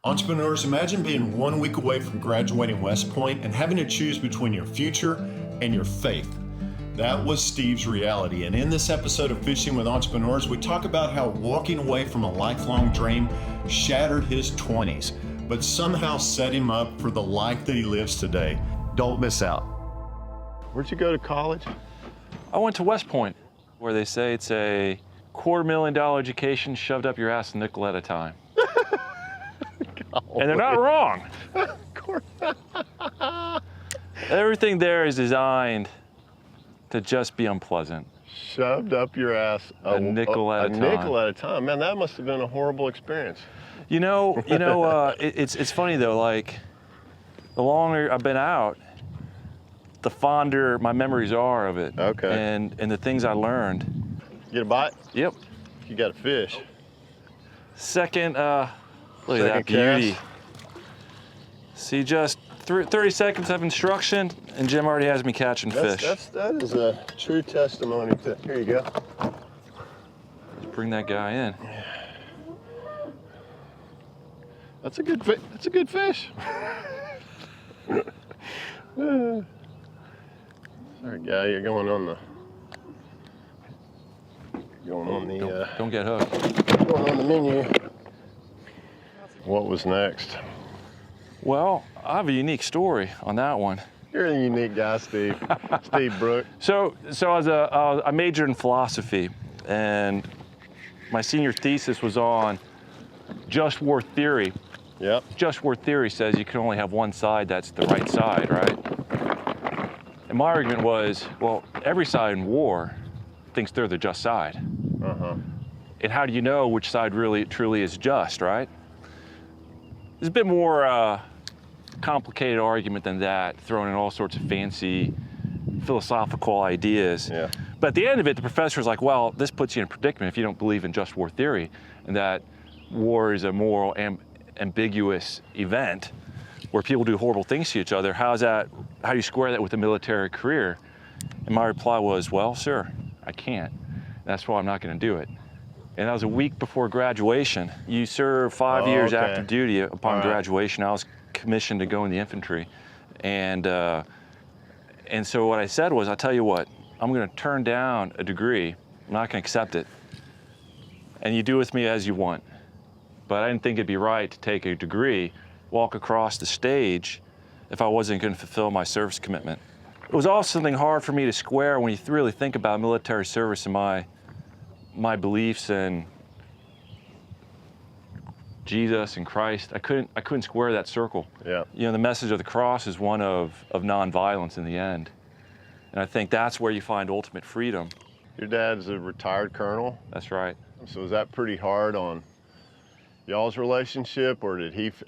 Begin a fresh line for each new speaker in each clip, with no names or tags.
Entrepreneurs, imagine being 1 week away from graduating West Point and having to choose between your future and your faith. That was Steve's reality. And in this episode of Fishing with Entrepreneurs, we talk about how walking away from a lifelong dream shattered his 20s, but somehow set him up for the life that he lives today. Don't miss out. Where'd you go to college?
I went to West Point, where they say it's a $250,000 education shoved up your ass a nickel at a time. And they're not wrong.
Of course.
Everything there is designed to just be unpleasant.
Shoved up your ass
a nickel at a time.
A nickel at a time. Man, that must have been a horrible experience.
It's funny though, like the longer I've been out, the fonder my memories are of it.
Okay.
And the things I learned.
Get a bite?
Yep.
You got a fish.
Second, look at that beauty.
Cast.
See, just 30 seconds of instruction, and Jim already has me catching fish.
That is a true testimony to, here you go.
Let's bring that guy in.
That's a good fish. Sorry, guy, you're going on the.
Don't get hooked.
Going on the menu. What was next?
Well, I have a unique story on that one.
You're a unique guy, Steve. Steve Brook.
So I majored in philosophy, and my senior thesis was on just war theory.
Yep.
Just war theory says you can only have one side that's the right side, right? And my argument was, well, every side in war thinks they're the just side.
Uh-huh.
And how do you know which side really truly is just, right? There's a bit more complicated argument than that, throwing in all sorts of fancy philosophical ideas.
Yeah.
But at the end of it, the professor was like, well, this puts you in a predicament if you don't believe in just war theory, and that war is a moral ambiguous event where people do horrible things to each other. How do you square that with a military career? And my reply was, well, sir, I can't. That's why I'm not going to do it. And that was a week before graduation. You serve 5 years active duty upon graduation. I was commissioned to go in the infantry. And so what I said was, I'll tell you what, I'm going to turn down a degree. I'm not going to accept it. And you do with me as you want. But I didn't think it'd be right to take a degree, walk across the stage if I wasn't going to fulfill my service commitment. It was also something hard for me to square when you really think about military service and my beliefs in Jesus and Christ. I couldn't square that circle.
Yeah.
You know, the message of the cross is one of nonviolence in the end. And I think that's where you find ultimate freedom.
Your dad's a retired colonel.
That's right.
So is that pretty hard on y'all's relationship, or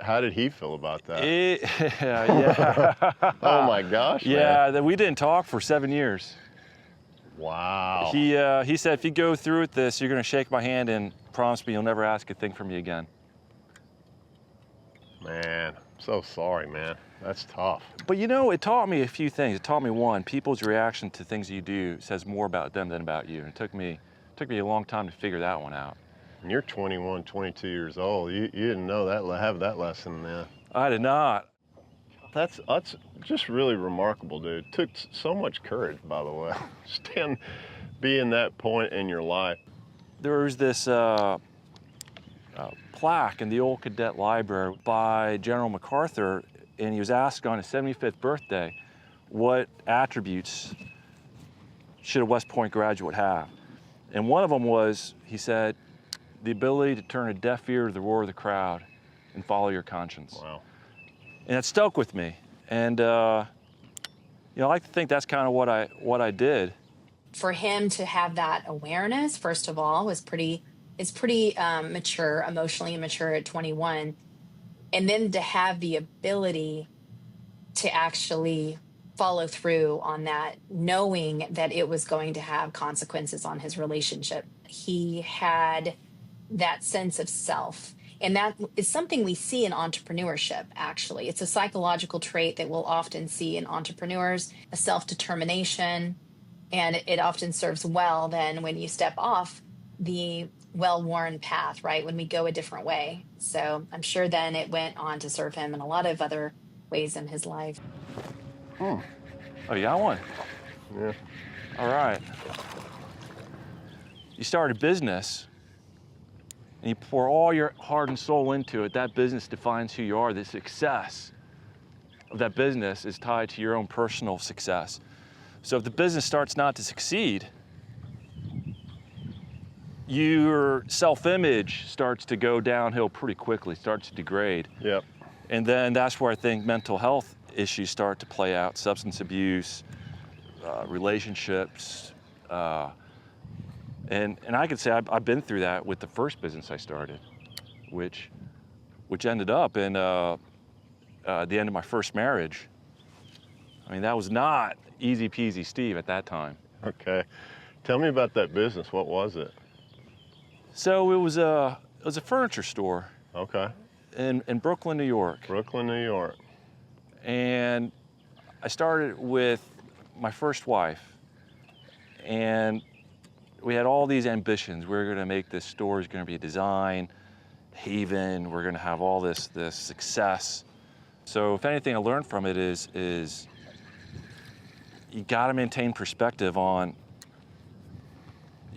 how did he feel about that?
Yeah.
Oh my gosh,
yeah,
man.
we didn't talk for 7 years.
Wow.
He said, if you go through with this, you're going to shake my hand and promise me you'll never ask a thing from me again.
Man, I'm so sorry, man. That's tough.
But you know, it taught me a few things. It taught me, one, people's reaction to things you do says more about them than about you. And it took me a long time to figure that one out.
And you're 21, 22 years old. You didn't know that, have that lesson then.
I did not.
That's just really remarkable, dude. It took so much courage, by the way. Be in that point in your life.
There was this plaque in the old cadet library by General MacArthur, and he was asked on his 75th birthday, what attributes should a West Point graduate have? And one of them was, he said, the ability to turn a deaf ear to the roar of the crowd and follow your conscience.
Wow.
And it stuck with me. And I like to think that's kind of what I did.
For him to have that awareness, first of all, is pretty mature, emotionally immature at 21. And then to have the ability to actually follow through on that, knowing that it was going to have consequences on his relationship. He had that sense of self. And that is something we see in entrepreneurship, actually. It's a psychological trait that we'll often see in entrepreneurs, a self-determination, and it often serves well then when you step off the well-worn path, right? When we go a different way. So I'm sure then it went on to serve him in a lot of other ways in his life.
Oh, you got one?
Yeah.
All right. You start a business and you pour all your heart and soul into it. That business defines who you are. The success of that business is tied to your own personal success. So if the business starts not to succeed, your self-image starts to go downhill pretty quickly, starts to degrade.
Yep.
And then that's where I think mental health issues start to play out, substance abuse, relationships. And I could say I've been through that with the first business I started, which ended up in the end of my first marriage. I mean, that was not easy peasy Steve at that time.
Okay. Tell me about that business. What was it?
So it was a furniture store
Okay.
in Brooklyn, New York.
Brooklyn, New York.
And I started with my first wife, and we had all these ambitions. We were going to make this store, it's going to be a design haven. We're going to have all this success. So if anything I learned from it is you got to maintain perspective on,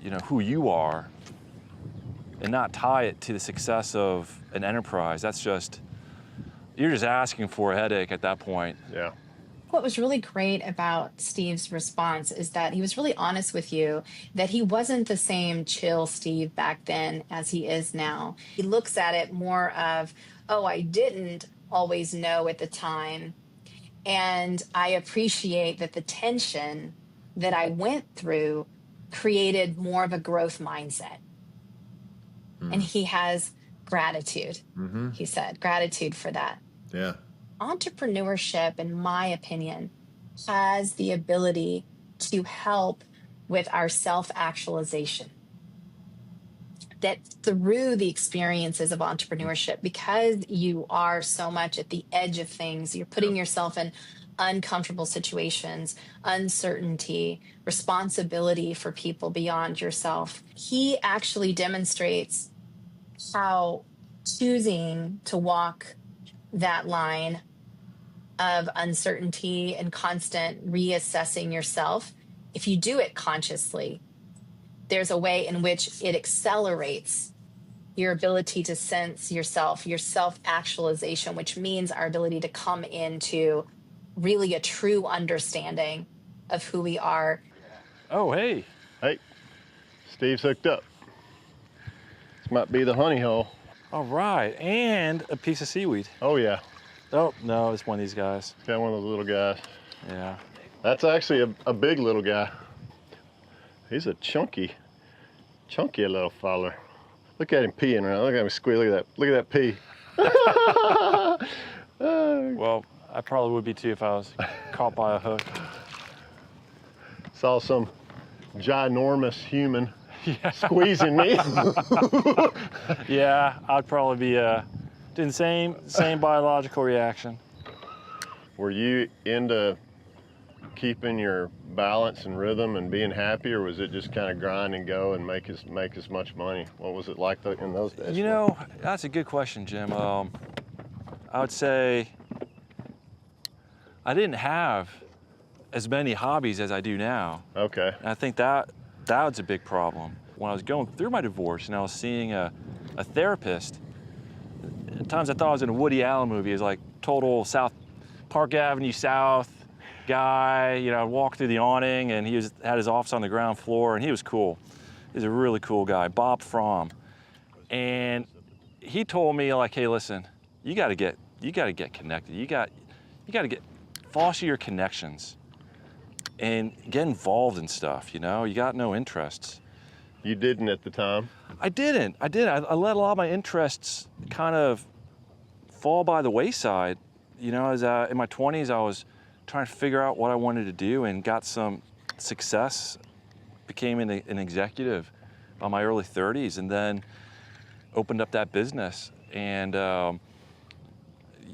you know, who you are, and not tie it to the success of an enterprise. That's just, you're just asking for a headache at that point.
Yeah.
What was really great about Steve's response is that he was really honest with you, that he wasn't the same chill Steve back then as he is now. He looks at it more of, oh, I didn't always know at the time. And I appreciate that the tension that I went through created more of a growth mindset. And he has gratitude, he said, gratitude for that.
Yeah.
Entrepreneurship, in my opinion, has the ability to help with our self-actualization. That through the experiences of entrepreneurship, because you are so much at the edge of things, you're putting yourself in uncomfortable situations, uncertainty, responsibility for people beyond yourself. He actually demonstrates how choosing to walk that line of uncertainty and constant reassessing yourself, if you do it consciously, there's a way in which it accelerates your ability to sense yourself, your self-actualization, which means our ability to come into really a true understanding of who we are.
Oh, hey.
Hey, Steve's hooked up. This might be the honey hole.
All right, and a piece of seaweed.
Oh, yeah.
Oh, no, it's one of these guys.
Got one of those little guys.
Yeah.
That's actually a big little guy. He's a chunky little feller. Look at him peeing around. Look at him squeal. Look at that. Look at that pee.
Well, I probably would be too if I was caught by a hook.
Saw some ginormous human squeezing me.
Yeah, I'd probably be doing the same biological reaction.
Were you into keeping your balance and rhythm and being happy, or was it just kind of grind and go and make as much money? What was it like in those days?
You know, that's a good question, Jim. I would say I didn't have as many hobbies as I do now.
Okay.
And I think that was a big problem. When I was going through my divorce and I was seeing a therapist, at times I thought I was in a Woody Allen movie. It was like total South Park Avenue South guy. You know, I walked through the awning and he had his office on the ground floor, and he was cool. He's a really cool guy, Bob Fromm. And he told me, like, hey, listen, you got to get connected. You got to foster your connections and get involved in stuff. You know, you got no interests.
You didn't at the time?
I didn't. I let a lot of my interests kind of fall by the wayside. You know, as in my 20s, I was trying to figure out what I wanted to do and got some success, became an executive by my early 30s, and then opened up that business. And,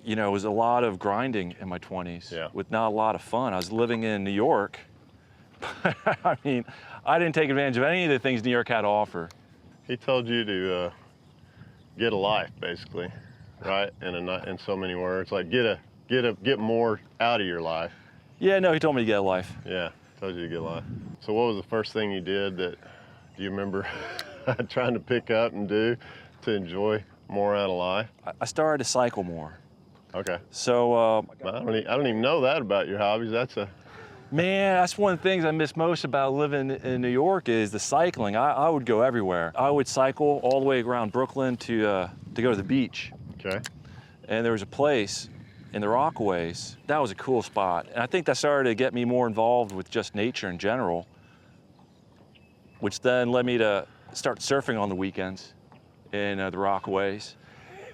you know, it was a lot of grinding in my 20s with not a lot of fun. I was living in New York. I mean, I didn't take advantage of any of the things New York had to offer.
He told you to get a life, basically, right? In so many words, like get more out of your life.
Yeah, no, he told me to get a life.
Yeah, told you to get a life. So what was the first thing you did that, do you remember trying to pick up and do to enjoy more out of life?
I started to cycle more.
Okay.
So,
I don't even know that about your hobbies.
man, that's one of the things I miss most about living in New York is the cycling. I would go everywhere. I would cycle all the way around Brooklyn to go to the beach.
Okay.
And there was a place in the Rockaways. That was a cool spot. And I think that started to get me more involved with just nature in general, which then led me to start surfing on the weekends in the Rockaways.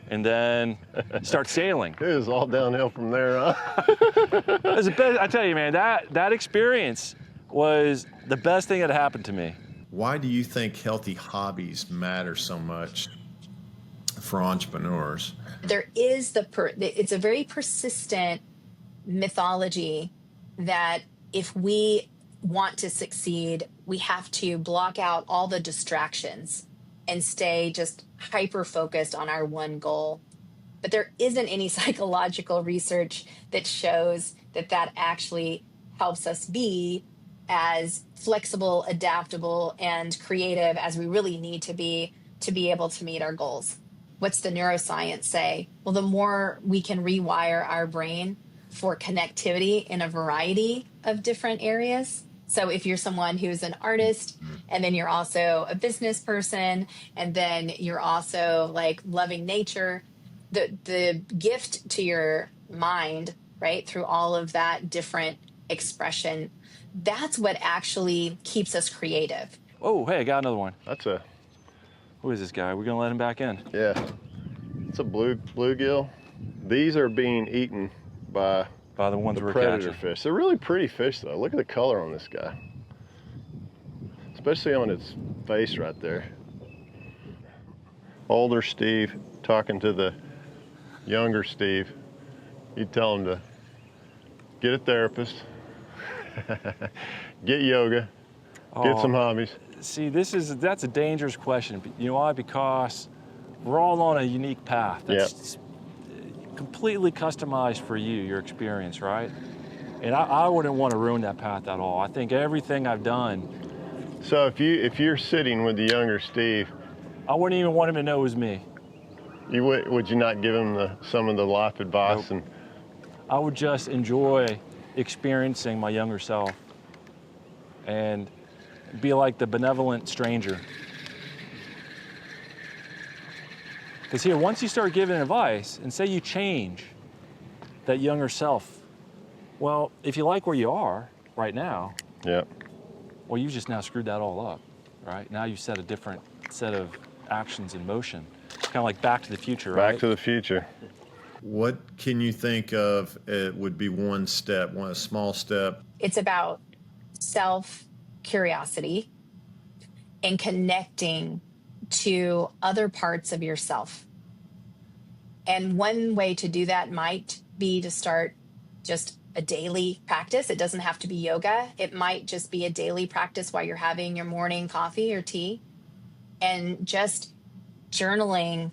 And then start sailing.
It was all downhill from there, huh?
I tell you, man, that experience was the best thing that happened to me.
Why do you think healthy hobbies matter so much for entrepreneurs?
There is it's a very persistent mythology that if we want to succeed, we have to block out all the distractions and stay just hyper focused on our one goal. But there isn't any psychological research that shows that actually helps us be as flexible, adaptable, and creative as we really need to be able to meet our goals. What's the neuroscience say? Well, the more we can rewire our brain for connectivity in a variety of different areas. So if you're someone who's an artist, and then you're also a business person, and then you're also like loving nature, the gift to your mind, right, through all of that different expression, that's what actually keeps us creative.
Oh, hey, I got another one.
That's
Who is this guy? We're gonna let him back in.
yeah. It's a bluegill. These are being eaten by
the ones
the
we're
predator
catching.
fish. They're really pretty fish, though. Look at the color on this guy, especially on its face right there. Older Steve talking to the younger Steve. You tell him to get a therapist, get yoga, get some hobbies.
See, that's a dangerous question. You know why? Because we're all on a unique path. That's completely customized for you, your experience, right? And I wouldn't want to ruin that path at all. I think everything I've done.
So if you're sitting with the younger Steve,
I wouldn't even want him to know it was me.
would you not give him some of the life advice?
Nope. I would just enjoy experiencing my younger self and be like the benevolent stranger. Because here, once you start giving advice and say you change that younger self, well, if you like where you are right now, well, you've just now screwed that all up, right? Now you set a different set of actions in motion. It's kind of like Back to the Future, right?
Back to the Future.
What can you think of would be one small step?
It's about self-curiosity and connecting to other parts of yourself. And one way to do that might be to start just a daily practice. It doesn't have to be yoga. It might just be a daily practice while you're having your morning coffee or tea, and just journaling,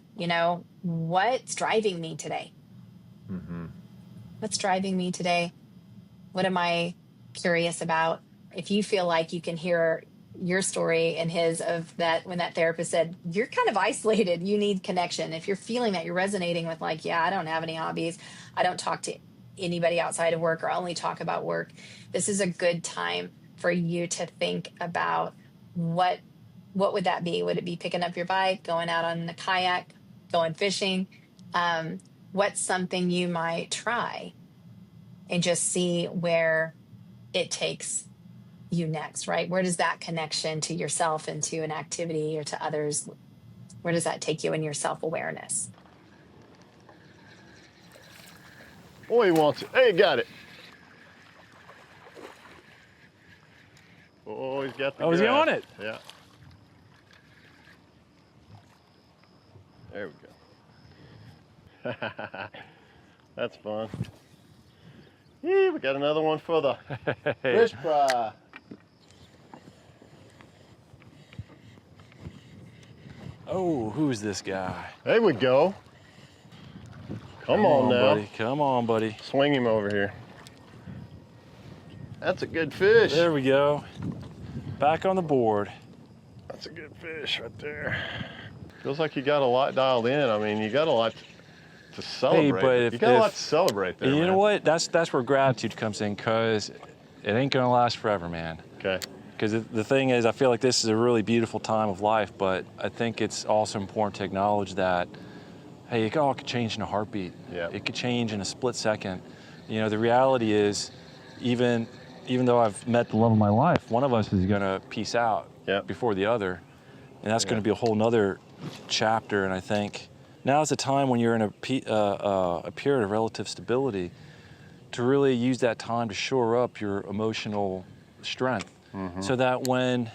what's driving me today?
Mm-hmm.
What's driving me today? What am I curious about? If you feel like you can hear your story and his of that, when that therapist said, you're kind of isolated, you need connection. If you're feeling that, you're resonating with like, yeah, I don't have any hobbies. I don't talk to anybody outside of work, or I only talk about work. This is a good time for you to think about what would that be? Would it be picking up your bike, going out on the kayak, going fishing? What's something you might try and just see where it takes you next, right? Where does that connection to yourself and to an activity or to others, where does that take you in your self-awareness?
Oh, he wants it. Hey, got it. Oh, he's got the
Oh, is he
grass.
on it?
Yeah. There we go. That's fun. Yeah, we got another one for the fish fry.
Oh, who's this guy?
There we go. Come on now.
buddy. Come on, buddy.
Swing him over here. That's a good fish.
There we go. Back on the board.
That's a good fish right there. Feels like you got a lot dialed in. I mean, you got a lot to celebrate.
but
you got a lot to celebrate there,
You
man.
know what? That's where gratitude comes in, because it ain't gonna last forever, man.
Okay.
Because the thing is, I feel like this is a really beautiful time of life, but I think it's also important to acknowledge that, hey, it all could change in a heartbeat.
Yeah.
It could change in a split second. You know, the reality is, even though I've met the love of my life, one of us is gonna peace out before the other. And that's gonna be a whole nother chapter. And I think now is the time, when you're in a period of relative stability, to really use that time to shore up your emotional strength. So that when,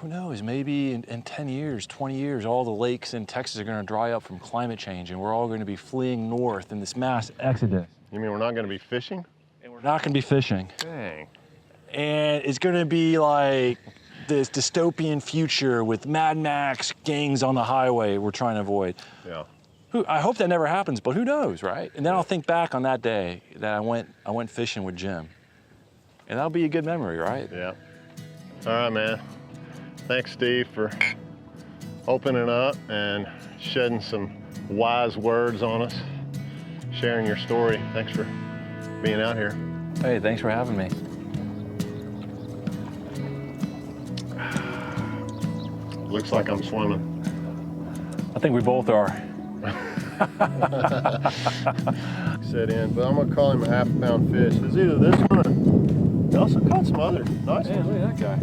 who knows, maybe in 10 years, 20 years, all the lakes in Texas are gonna dry up from climate change, and we're all gonna be fleeing north in this mass exodus.
You mean we're not going to be fishing?
And we're not gonna be fishing.
Dang.
And it's gonna be like this dystopian future with Mad Max gangs on the highway we're trying to avoid.
Yeah.
I hope that never happens, but who knows, right? And then I'll think back on that day that I went fishing with Jim. And that'll be a good memory, right?
Yeah. All right, man. Thanks, Steve, for opening up and shedding some wise words on us, sharing your story. Thanks for being out here.
Hey, thanks for having me.
Looks like I'm swimming.
I think we both are.
Set in, but I'm gonna call him a half-pound fish. It's either this one or he also caught some other nice
Hey,
ones.
look at that guy.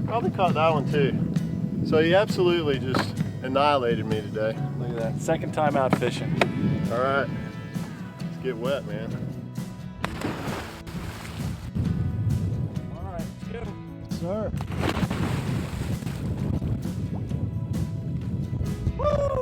Probably caught that one too. So he absolutely just annihilated me today.
Look at that. Second time out fishing.
All right, let's get wet, man.
All right, let's go.
Sir.